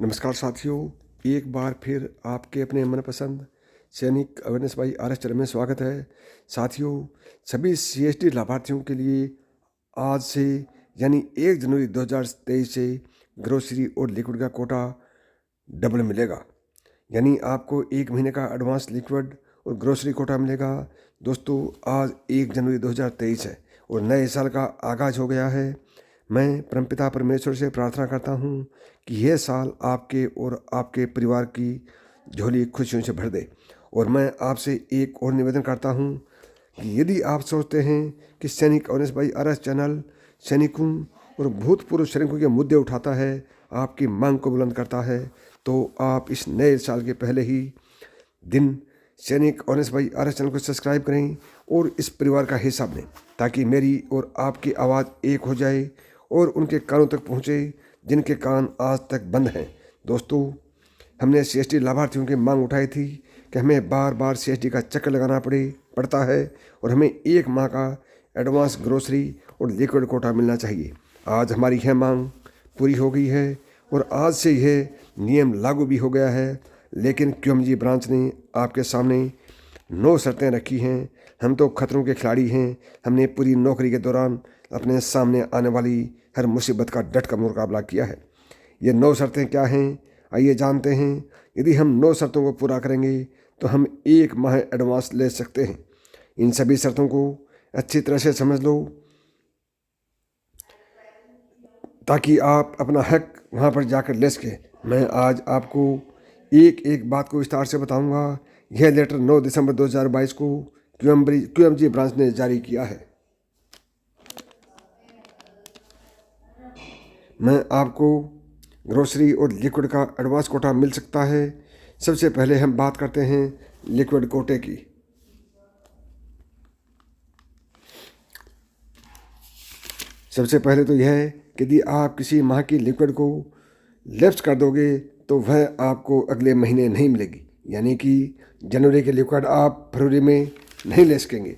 नमस्कार साथियों, एक बार फिर आपके अपने मनपसंद सैनिक अवेयरनेस बाई RS चैनल में स्वागत है। साथियों, सभी CST लाभार्थियों के लिए आज से यानी 1 जनवरी 2023 से ग्रोसरी और लिक्विड का कोटा डबल मिलेगा। यानी आपको 1 महीने का एडवांस लिक्विड और ग्रोसरी कोटा मिलेगा। दोस्तों, आज 1 जनवरी 2023 है और नए साल का आगाज़ हो गया है। मैं परमपिता परमेश्वर से प्रार्थना करता हूँ कि यह साल आपके और आपके परिवार की झोली खुशियों से भर दे। और मैं आपसे एक और निवेदन करता हूँ कि यदि आप सोचते हैं कि सैनिक अवेयरनेस बाई RS चैनल सैनिकों और भूतपूर्व सैनिकों के मुद्दे उठाता है, आपकी मांग को बुलंद करता है, तो आप इस नए साल के पहले ही दिन सैनिक अवेयरनेस बाई RS चैनल को सब्सक्राइब करें और इस परिवार का हिस्सा बनें, ताकि मेरी और आपकी आवाज़ एक हो जाए और उनके कानों तक पहुँचे जिनके कान आज तक बंद हैं। दोस्तों, हमने CST लाभार्थियों की मांग उठाई थी कि हमें बार बार CST का चक्कर लगाना पड़ता है और हमें 1 माह का एडवांस ग्रोसरी और लिक्विड कोटा मिलना चाहिए। आज हमारी यह मांग पूरी हो गई है और आज से यह नियम लागू भी हो गया है। लेकिन QMG ब्रांच ने आपके सामने 9 शर्तें रखी हैं। हम तो खतरों के खिलाड़ी हैं। हमने पूरी नौकरी के दौरान अपने सामने आने वाली हर मुसीबत का डट कर मुकाबला किया है। ये 9 शर्तें क्या हैं, आइए जानते हैं। यदि हम 9 शर्तों को पूरा करेंगे तो हम 1 माह एडवांस ले सकते हैं। इन सभी शर्तों को अच्छी तरह से समझ लो, ताकि आप अपना हक वहाँ पर जाकर ले सकें। मैं आज आपको एक एक बात को विस्तार से बताऊंगा। यह लेटर 9 दिसंबर 2022 को QMG ब्रांच ने जारी किया है। मैं आपको ग्रोसरी और लिक्विड का एडवांस कोटा मिल सकता है। सबसे पहले हम बात करते हैं लिक्विड कोटे की। सबसे पहले तो यह है कि यदि आप किसी माह की लिक्विड को लैप्स कर दोगे तो वह आपको अगले महीने नहीं मिलेगी। यानी कि जनवरी के लिक्विड आप फरवरी में नहीं ले सकेंगे।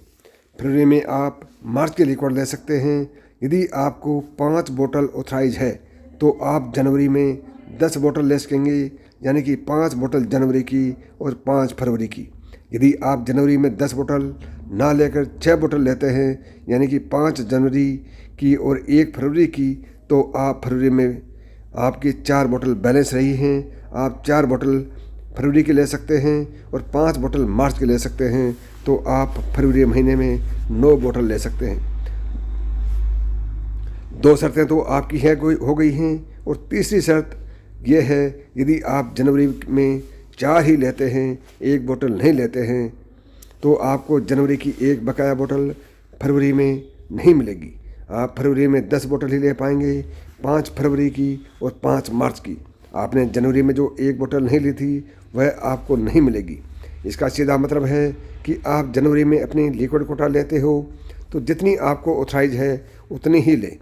फरवरी में आप मार्च के लिक्विड ले सकते हैं। यदि आपको 5 बोतल ऑथराइज है तो आप जनवरी में 10 बोतल ले सकेंगे, यानी कि 5 बोतल जनवरी की और 5 फरवरी की। यदि आप जनवरी में 10 बोतल ना लेकर 6 बोतल लेते हैं, यानी कि 5 जनवरी की और 1 फरवरी की, तो आप फरवरी में आपकी 4 बोतल बैलेंस रही हैं। आप 4 बोतल फरवरी के ले सकते हैं और 5 बोतल मार्च के ले सकते हैं, तो आप फरवरी महीने में 9 बोतल ले सकते हैं। 2 शर्तें तो आपकी हो गई हैं। और तीसरी शर्त यह है, यदि आप जनवरी में 4 ही लेते हैं, 1 बोतल नहीं लेते हैं, तो आपको जनवरी की 1 बकाया बोतल फरवरी में नहीं मिलेगी। आप फरवरी में 10 बोतल ही ले पाएंगे, 5 फरवरी की और 5 मार्च की। आपने जनवरी में जो 1 बोतल नहीं ली थी वह आपको नहीं मिलेगी। इसका सीधा मतलब है कि आप जनवरी में अपनी लिक्विड कोटा लेते हो तो जितनी आपको ऑथराइज है उतनी ही लें।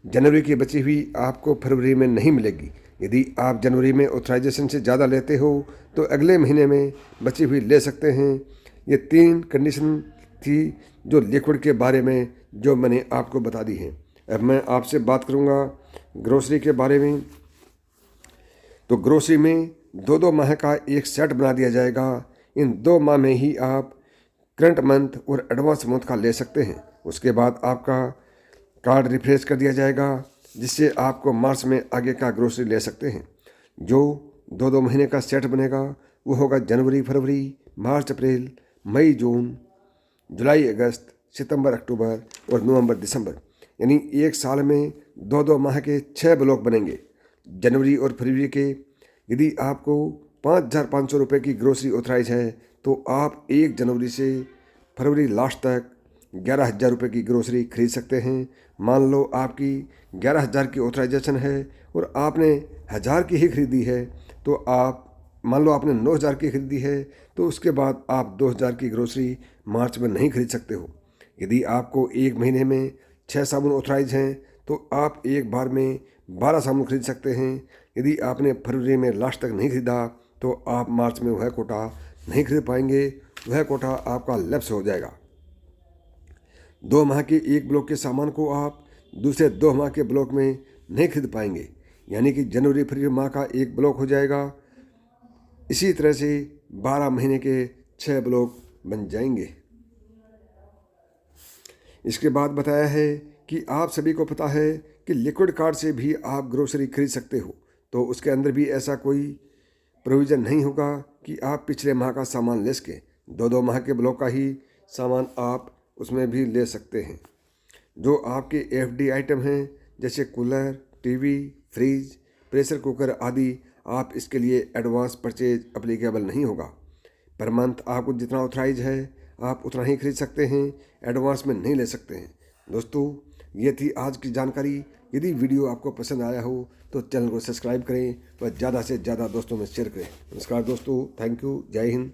जनवरी की बची हुई आपको फरवरी में नहीं मिलेगी। यदि आप जनवरी में ऑथराइजेशन से ज़्यादा लेते हो तो अगले महीने में बची हुई ले सकते हैं। ये 3 कंडीशन थी जो लिक्विड के बारे में जो मैंने आपको बता दी हैं। अब मैं आपसे बात करूँगा ग्रोसरी के बारे में। तो ग्रोसरी में 2-2 माह का एक सेट बना दिया जाएगा। इन 2 माह में ही आप करंट मंथ और एडवांस मंथ का ले सकते हैं। उसके बाद आपका कार्ड रिफ्रेश कर दिया जाएगा, जिससे आपको मार्च में आगे का ग्रोसरी ले सकते हैं। जो 2-2 महीने का सेट बनेगा वो होगा जनवरी फरवरी, मार्च अप्रैल, मई जून, जुलाई अगस्त, सितंबर अक्टूबर और नवंबर दिसंबर। यानी एक साल में 2-2 माह के 6 ब्लॉक बनेंगे जनवरी और फरवरी के। यदि आपको 5,500 रुपये की ग्रोसरी ऑथराइज है तो आप 1 जनवरी से फरवरी लास्ट तक 11,000 रुपये की ग्रोसरी खरीद सकते हैं। मान लो आपकी 11,000 की ऑथराइजेशन है और आपने 1,000 की ही खरीदी है, तो आप मान लो आपने 9,000 की खरीदी है, तो उसके बाद आप 2,000 की ग्रोसरी मार्च में नहीं खरीद सकते हो। यदि आपको 1 महीने में 6 साबुन ऑथराइज हैं तो आप एक बार में 12 साबुन खरीद सकते हैं। यदि आपने फरवरी में लास्ट तक नहीं खरीदा तो आप मार्च में वह कोटा नहीं खरीद पाएंगे। वह कोटा आपका लैप्स हो जाएगा। 2 माह के एक ब्लॉक के सामान को आप दूसरे 2 माह के ब्लॉक में नहीं खरीद पाएंगे। यानी कि जनवरी फरवरी माह का एक ब्लॉक हो जाएगा। इसी तरह से 12 महीने के 6 ब्लॉक बन जाएंगे। इसके बाद बताया है कि आप सभी को पता है कि लिक्विड कार्ड से भी आप ग्रोसरी खरीद सकते हो, तो उसके अंदर भी ऐसा कोई प्रोविज़न नहीं होगा कि आप पिछले माह का सामान ले सकें। 2-2 माह के ब्लॉक का ही सामान आप उसमें भी ले सकते हैं। जो आपके एफडी आइटम हैं जैसे cooler, TV, fridge, pressure cooker आदि, आप इसके लिए एडवांस परचेज अप्लीकेबल नहीं होगा। पर मंथ आपको जितना ऑथराइज है आप उतना ही खरीद सकते हैं, एडवांस में नहीं ले सकते हैं। दोस्तों, ये थी आज की जानकारी। यदि वीडियो आपको पसंद आया हो तो चैनल को सब्सक्राइब करें व ज़्यादा से ज़्यादा दोस्तों में शेयर करें। नमस्कार दोस्तों, थैंक यू, जय हिंद।